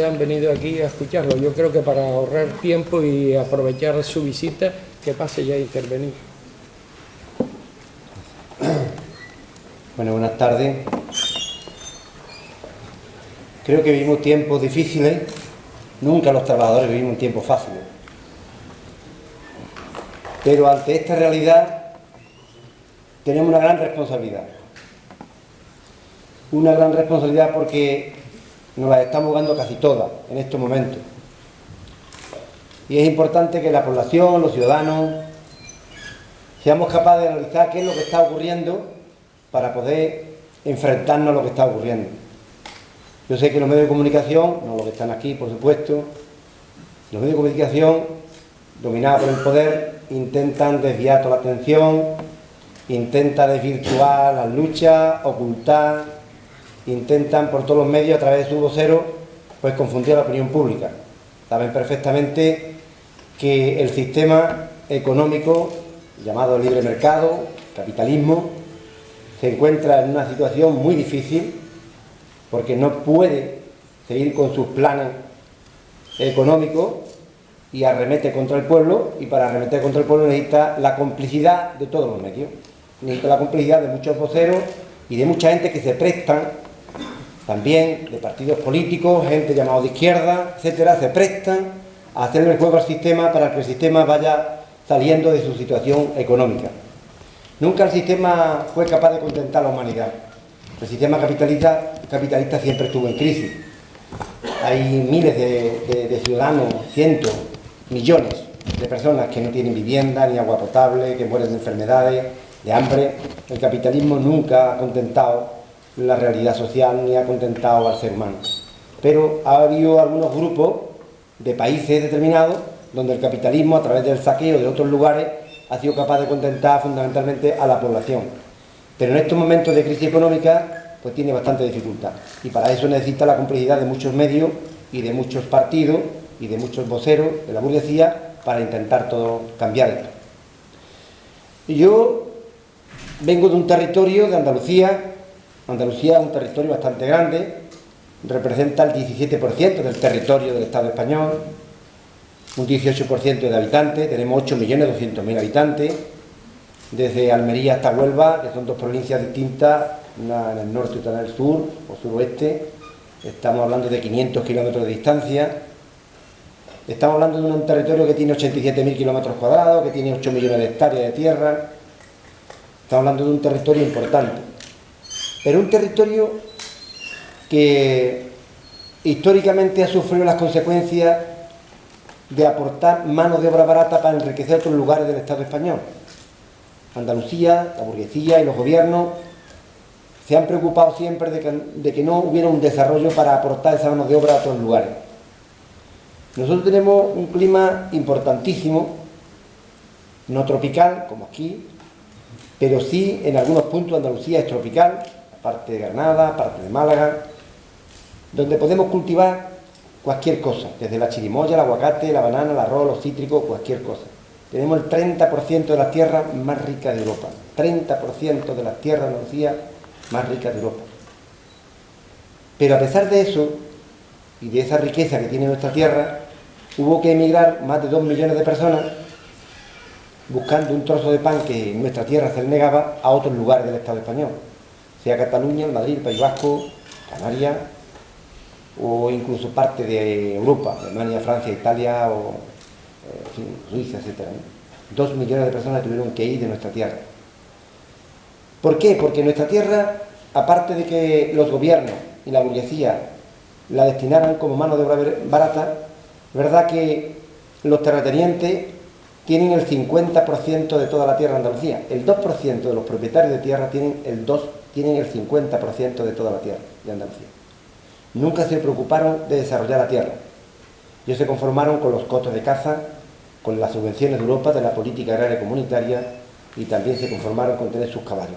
han venido aquí a escucharlo. Yo creo que para ahorrar tiempo y aprovechar su visita, que pase ya a intervenir. Bueno, buenas tardes. Creo que vivimos tiempos difíciles. Nunca los trabajadores vivimos tiempos fáciles. Pero ante esta realidad tenemos una gran responsabilidad. Una gran responsabilidad porque nos la estamos jugando casi todas en estos momentos. Y es importante que la población, los ciudadanos, seamos capaces de analizar qué es lo que está ocurriendo para poder enfrentarnos a lo que está ocurriendo. Yo sé que los medios de comunicación, no los que están aquí, por supuesto, los medios de comunicación, dominados por el poder, intentan desviar toda la atención, intentan desvirtuar las luchas, ocultar, intentan por todos los medios, a través de su vocero, pues confundir a la opinión pública. Saben perfectamente que el sistema económico, llamado libre mercado, capitalismo, se encuentra en una situación muy difícil porque no puede seguir con sus planes económicos y arremete contra el pueblo, y para arremeter contra el pueblo necesita la complicidad de todos los medios, necesita la complicidad de muchos voceros y de mucha gente que se prestan, también de partidos políticos, gente llamada de izquierda, etcétera, se prestan a hacerle el juego al sistema para que el sistema vaya saliendo de su situación económica. Nunca el sistema fue capaz de contentar a la humanidad. El sistema capitalista siempre estuvo en crisis. Hay miles de ciudadanos, cientos, millones de personas que no tienen vivienda, ni agua potable, que mueren de enfermedades, de hambre. El capitalismo nunca ha contentado la realidad social ni ha contentado al ser humano. Pero ha habido algunos grupos de países determinados donde el capitalismo, a través del saqueo de otros lugares, ha sido capaz de contentar fundamentalmente a la población. Pero en estos momentos de crisis económica, pues tiene bastante dificultad. Y para eso necesita la complicidad de muchos medios y de muchos partidos y de muchos voceros de la burguesía para intentar todo cambiar esto. Y yo vengo de un territorio de Andalucía. Andalucía es un territorio bastante grande, representa el 17% del territorio del Estado español, un 18% de habitantes, tenemos 8.200.000 habitantes, desde Almería hasta Huelva, que son dos provincias distintas, una en el norte y otra en el sur o suroeste. Estamos hablando de 500 kilómetros de distancia. Estamos hablando de un territorio que tiene 87.000 kilómetros cuadrados, que tiene 8 millones de hectáreas de tierra. Estamos hablando de un territorio importante, pero un territorio que históricamente ha sufrido las consecuencias de aportar mano de obra barata para enriquecer otros lugares del Estado español. Andalucía, la burguesía y los gobiernos se han preocupado siempre de que no hubiera un desarrollo para aportar esa mano de obra a otros lugares. Nosotros tenemos un clima importantísimo, no tropical, como aquí, pero sí en algunos puntos Andalucía es tropical, parte de Granada, parte de Málaga, donde podemos cultivar cualquier cosa, desde la chirimoya, el aguacate, la banana, el arroz, los cítricos, cualquier cosa. Tenemos el 30% de las tierras más ricas de Europa, 30% de las tierras de Andalucía más ricas de Europa. Pero a pesar de eso, y de esa riqueza que tiene nuestra tierra, hubo que emigrar más de 2 millones de personas buscando un trozo de pan que en nuestra tierra se le negaba a otros lugares del Estado español, sea Cataluña, Madrid, País Vasco, Canarias, o incluso parte de Europa, Alemania, Francia, Italia, o Suiza, etc. 2 millones de personas tuvieron que ir de nuestra tierra. ¿Por qué? Porque nuestra tierra, aparte de que los gobiernos y la burguesía la destinaran como mano de obra barata, es verdad que los terratenientes tienen el 50% de toda la tierra de Andalucía. El 2% de los propietarios de tierra tienen el 50% de toda la tierra de Andalucía. Nunca se preocuparon de desarrollar la tierra. Ellos se conformaron con los costos de caza, con las subvenciones de Europa, de la política agraria comunitaria, y también se conformaron con tener sus caballos.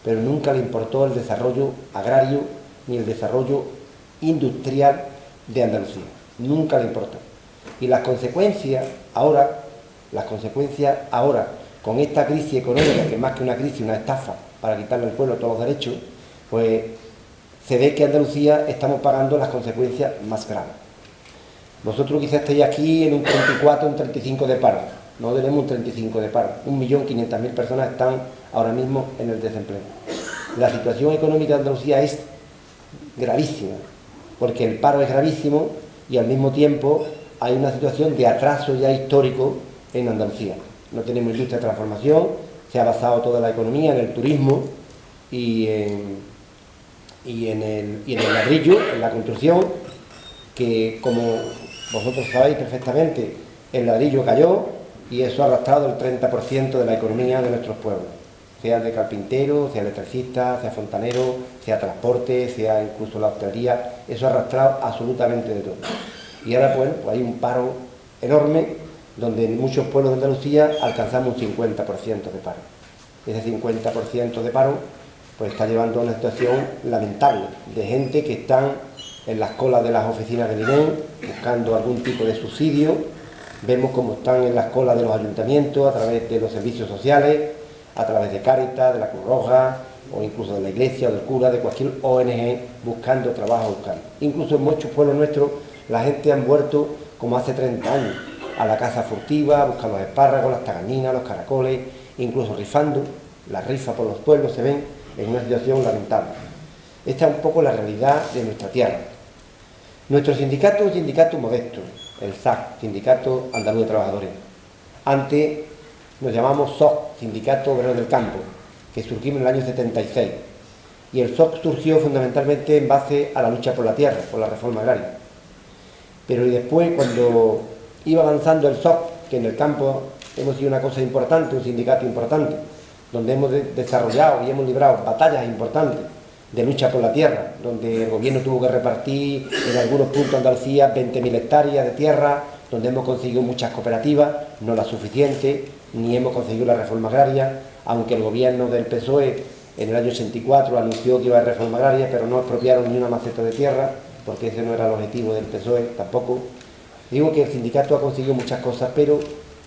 Pero nunca le importó el desarrollo agrario ni el desarrollo industrial de Andalucía. Nunca le importó. Y las consecuencias ahora, con esta crisis económica, que más que una crisis, una estafa para quitarle al pueblo todos los derechos, pues se ve que en Andalucía estamos pagando las consecuencias más graves. Vosotros quizás estéis aquí en un 34, un 35 de paro. No tenemos un 35 de paro. 1.500.000 personas están ahora mismo en el desempleo. La situación económica de Andalucía es gravísima, porque el paro es gravísimo y al mismo tiempo hay una situación de atraso ya histórico en Andalucía. No tenemos industria de transformación, se ha basado toda la economía en el turismo y en el ladrillo, en la construcción, que como vosotros sabéis perfectamente, el ladrillo cayó y eso ha arrastrado el 30% de la economía de nuestros pueblos, sea de carpintero, sea electricista, sea fontanero, sea transporte, sea incluso la hostelería. Eso ha arrastrado absolutamente de todo. Y ahora pues hay un paro enorme, donde en muchos pueblos de Andalucía alcanzamos un 50% de paro. Ese 50% de paro pues está llevando a una situación lamentable de gente que están en las colas de las oficinas del INEM buscando algún tipo de subsidio. Vemos cómo están en las colas de los ayuntamientos a través de los servicios sociales, a través de Cáritas, de la Cruz Roja, o incluso de la Iglesia, o del cura, de cualquier ONG, buscando trabajo, buscando. Incluso en muchos pueblos nuestros la gente ha vuelto como hace 30 años, a la caza furtiva, a buscar los espárragos, las taganinas, los caracoles, incluso rifando. Las rifas por los pueblos se ven en una situación lamentable. Esta es un poco la realidad de nuestra tierra. Nuestro sindicato es un sindicato modesto, el SAC, Sindicato Andaluz de Trabajadores. Antes nos llamamos SOC, Sindicato Obrero del Campo, que surgimos en el año 76. Y el SOC surgió fundamentalmente en base a la lucha por la tierra, por la reforma agraria. Pero y después, cuando iba avanzando el SOC, que en el campo hemos sido una cosa importante, un sindicato importante, donde hemos desarrollado y hemos librado batallas importantes de lucha por la tierra, donde el gobierno tuvo que repartir en algunos puntos de Andalucía 20.000 hectáreas de tierra, donde hemos conseguido muchas cooperativas, no las suficientes, ni hemos conseguido la reforma agraria, aunque el gobierno del PSOE en el año 84 anunció que iba a haber reforma agraria, pero no expropiaron ni una maceta de tierra, porque ese no era el objetivo del PSOE tampoco. Digo que el sindicato ha conseguido muchas cosas, pero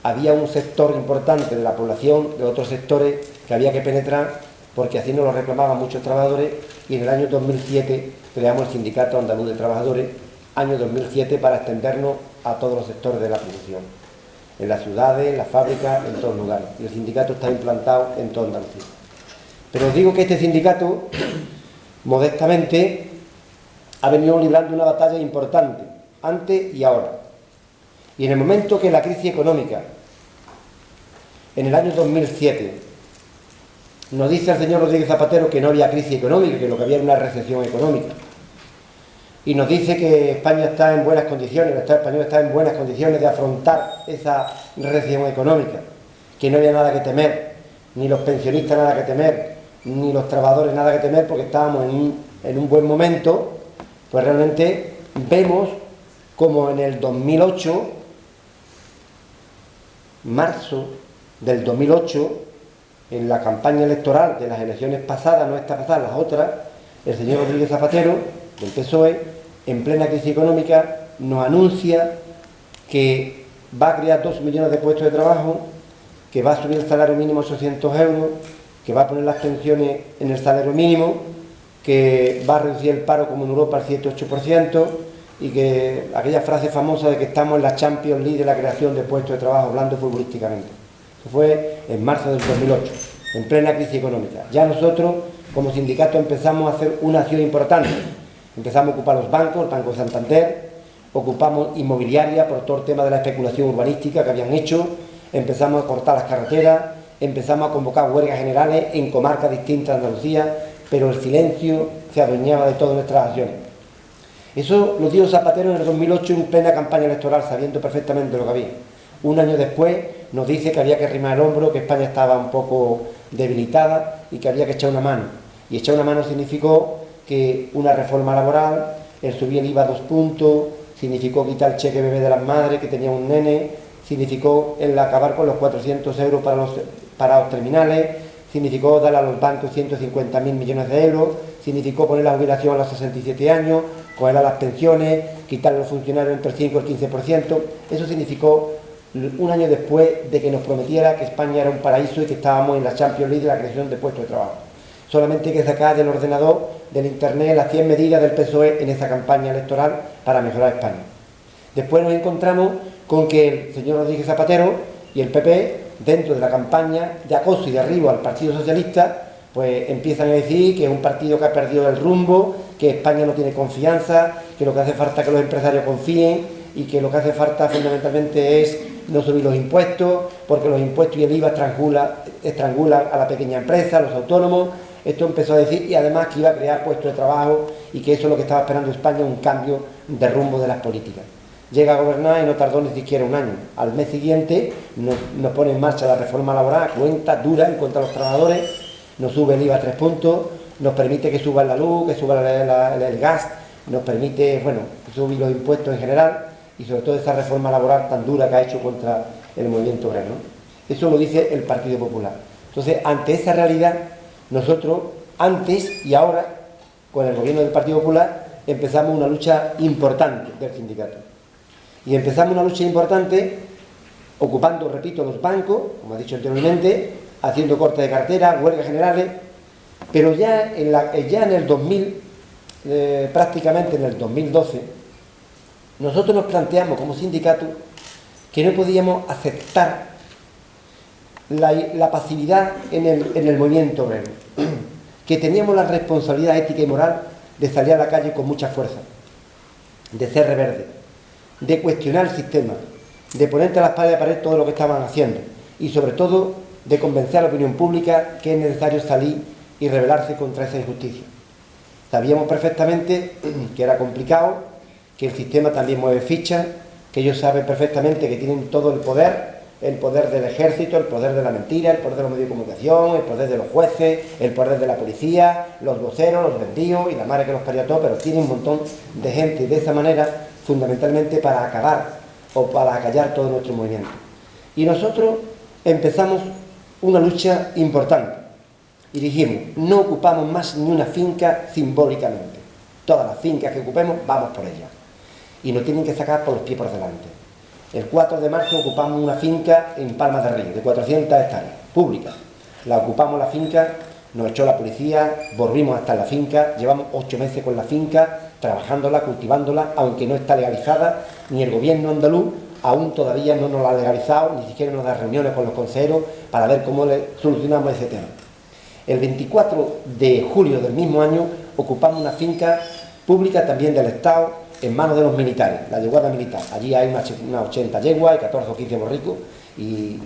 había un sector importante de la población, de otros sectores, que había que penetrar, porque así nos lo reclamaban muchos trabajadores, y en el año 2007 creamos el Sindicato Andaluz de Trabajadores, año 2007, para extendernos a todos los sectores de la producción, en las ciudades, en las fábricas, en todos los lugares. Y el sindicato está implantado en toda Andalucía. Pero os digo que este sindicato, modestamente, ha venido librando una batalla importante, antes y ahora. Y en el momento que la crisis económica, en el año 2007, nos dice el señor Rodríguez Zapatero que no había crisis económica, que lo que había era una recesión económica. Y nos dice que España está en buenas condiciones, el Estado español está en buenas condiciones de afrontar esa recesión económica, que no había nada que temer, ni los pensionistas nada que temer, ni los trabajadores nada que temer, porque estábamos en un buen momento. Pues realmente vemos como en el 2008, marzo del 2008, en la campaña electoral de las elecciones pasadas, no esta pasada, las otras, el señor Rodríguez Zapatero, del PSOE, en plena crisis económica, nos anuncia que va a crear 2 millones de puestos de trabajo, que va a subir el salario mínimo a 800 euros, que va a poner las pensiones en el salario mínimo, que va a reducir el paro como en Europa al 7-8%, y que aquella frase famosa de que estamos en la Champions League de la creación de puestos de trabajo, hablando futbolísticamente. Eso fue en marzo del 2008, en plena crisis económica. Ya nosotros, como sindicato, empezamos a hacer una acción importante. Empezamos a ocupar los bancos, el Banco de Santander, ocupamos inmobiliaria por todo el tema de la especulación urbanística que habían hecho, empezamos a cortar las carreteras, empezamos a convocar huelgas generales en comarcas distintas de Andalucía, pero el silencio se adueñaba de todas nuestras acciones. Eso lo dijo Zapatero en el 2008 en plena campaña electoral, sabiendo perfectamente lo que había. Un año después nos dice que había que arrimar el hombro, que España estaba un poco debilitada y que había que echar una mano. Y echar una mano significó que una reforma laboral, el subir el IVA a 2 puntos, significó quitar el cheque bebé de las madres que tenían un nene, significó el acabar con los 400 euros para los terminales, significó dar a los bancos 150.000 millones de euros, significó poner la jubilación a los 67 años, coger a las pensiones, quitar a los funcionarios entre el 5 y el 15%. Eso significó un año después de que nos prometiera que España era un paraíso y que estábamos en la Champions League de la creación de puestos de trabajo. Solamente hay que sacar del ordenador, del internet, las 100 medidas del PSOE en esa campaña electoral para mejorar España. Después nos encontramos con que el señor Rodríguez Zapatero y el PP, dentro de la campaña de acoso y de arribo al Partido Socialista, pues empiezan a decir que es un partido que ha perdido el rumbo, que España no tiene confianza, que lo que hace falta es que los empresarios confíen y que lo que hace falta fundamentalmente es no subir los impuestos, porque los impuestos y el IVA estrangulan a la pequeña empresa, a los autónomos. Esto empezó a decir, y además que iba a crear puestos de trabajo y que eso es lo que estaba esperando España, un cambio de rumbo de las políticas. Llega a gobernar y no tardó ni siquiera un año. Al mes siguiente nos pone en marcha la reforma laboral, cruenta, dura en contra de los trabajadores, nos sube el IVA a 3 puntos, nos permite que suba la luz, que suba el gas, nos permite, bueno, subir los impuestos en general y sobre todo esa reforma laboral tan dura que ha hecho contra el movimiento obrero, ¿no? Eso lo dice el Partido Popular. Entonces, ante esa realidad, nosotros, antes y ahora, con el gobierno del Partido Popular, empezamos una lucha importante del sindicato. Y empezamos una lucha importante ocupando, repito, los bancos, como he dicho anteriormente, haciendo cortes de cartera, huelgas generales, pero ya en el 2000, prácticamente en el 2012, nosotros nos planteamos como sindicato que no podíamos aceptar la pasividad en el movimiento obrero, que teníamos la responsabilidad ética y moral de salir a la calle con mucha fuerza, de ser rebelde, de cuestionar el sistema, de poner entre la espada y la pared todo lo que estaban haciendo y sobre todo de convencer a la opinión pública que es necesario salir y rebelarse contra esa injusticia. Sabíamos perfectamente que era complicado, que el sistema también mueve fichas, que ellos saben perfectamente que tienen todo el poder del ejército, el poder de la mentira, el poder de los medios de comunicación, el poder de los jueces, el poder de la policía, los voceros, los vendidos y la madre que los parió a todos, pero tienen un montón de gente y de esa manera, fundamentalmente para acabar o para acallar todo nuestro movimiento. Y nosotros empezamos una lucha importante y dijimos, no ocupamos más ni una finca simbólicamente. Todas las fincas que ocupemos, vamos por ellas. Y nos tienen que sacar por los pies por delante. El 4 de marzo ocupamos una finca en Palmas de Río, de 400 hectáreas, pública. La ocupamos la finca, nos echó la policía, volvimos hasta la finca, llevamos 8 meses con la finca, trabajándola, cultivándola, aunque no está legalizada, ni el gobierno andaluz aún todavía no nos la ha legalizado, ni siquiera nos da reuniones con los consejeros para ver cómo le solucionamos ese tema. El 24 de julio del mismo año ocupamos una finca pública también del Estado, en manos de los militares, la yeguada militar. Allí hay unas 80 yeguas y 14 o 15 borricos y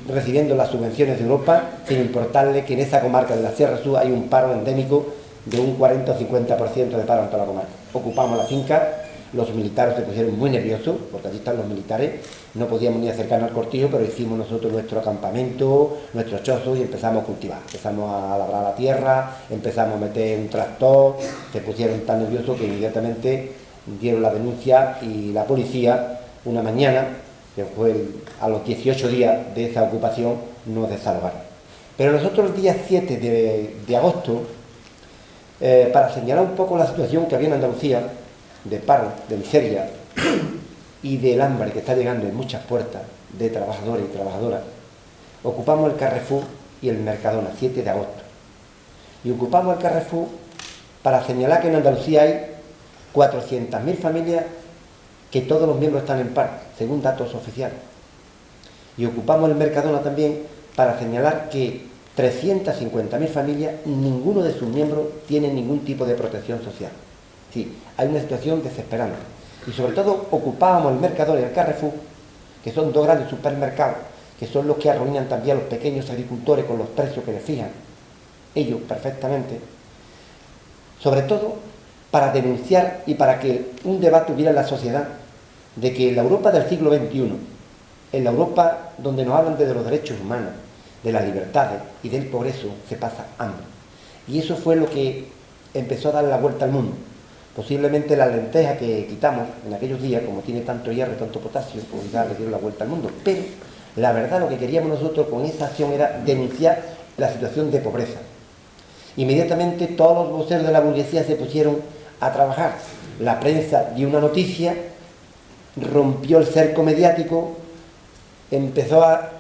recibiendo las subvenciones de Europa, sin importarle que en esa comarca de la Sierra Sur hay un paro endémico de un 40 o 50% de paro en toda la comarca. Ocupamos la finca, los militares se pusieron muy nerviosos, porque allí están los militares, no podíamos ni acercarnos al cortijo, pero hicimos nosotros nuestro acampamento, nuestros chozos y empezamos a cultivar. Empezamos a labrar la tierra, empezamos a meter un tractor, se pusieron tan nerviosos que inmediatamente dieron la denuncia y la policía una mañana, que fue a los 18 días de esa ocupación, nos desalojaron. Pero nosotros el día 7 de agosto, para señalar un poco la situación que había en Andalucía, de paro, de miseria y del hambre que está llegando en muchas puertas de trabajadores y trabajadoras, ocupamos el Carrefour y el Mercadona, 7 de agosto. Y ocupamos el Carrefour para señalar que en Andalucía hay 400.000 familias que todos los miembros están en paro, según datos oficiales. Y ocupamos el Mercadona también para señalar que 350.000 familias, ninguno de sus miembros tiene ningún tipo de protección social. Sí, hay una situación desesperante. Y sobre todo ocupábamos el Mercadona y el Carrefour, que son dos grandes supermercados, que son los que arruinan también a los pequeños agricultores con los precios que les fijan, ellos perfectamente, sobre todo para denunciar y para que un debate hubiera en la sociedad de que en la Europa del siglo XXI, en la Europa donde nos hablan de los derechos humanos, de las libertades y del progreso, se pasa hambre. Y eso fue lo que empezó a dar la vuelta al mundo. Posiblemente la lenteja que quitamos en aquellos días, como tiene tanto hierro y tanto potasio, pues ya le dieron la vuelta al mundo. Pero la verdad, lo que queríamos nosotros con esa acción era denunciar la situación de pobreza. Inmediatamente todos los voceros de la burguesía se pusieron a trabajar. La prensa dio una noticia, rompió el cerco mediático, empezó a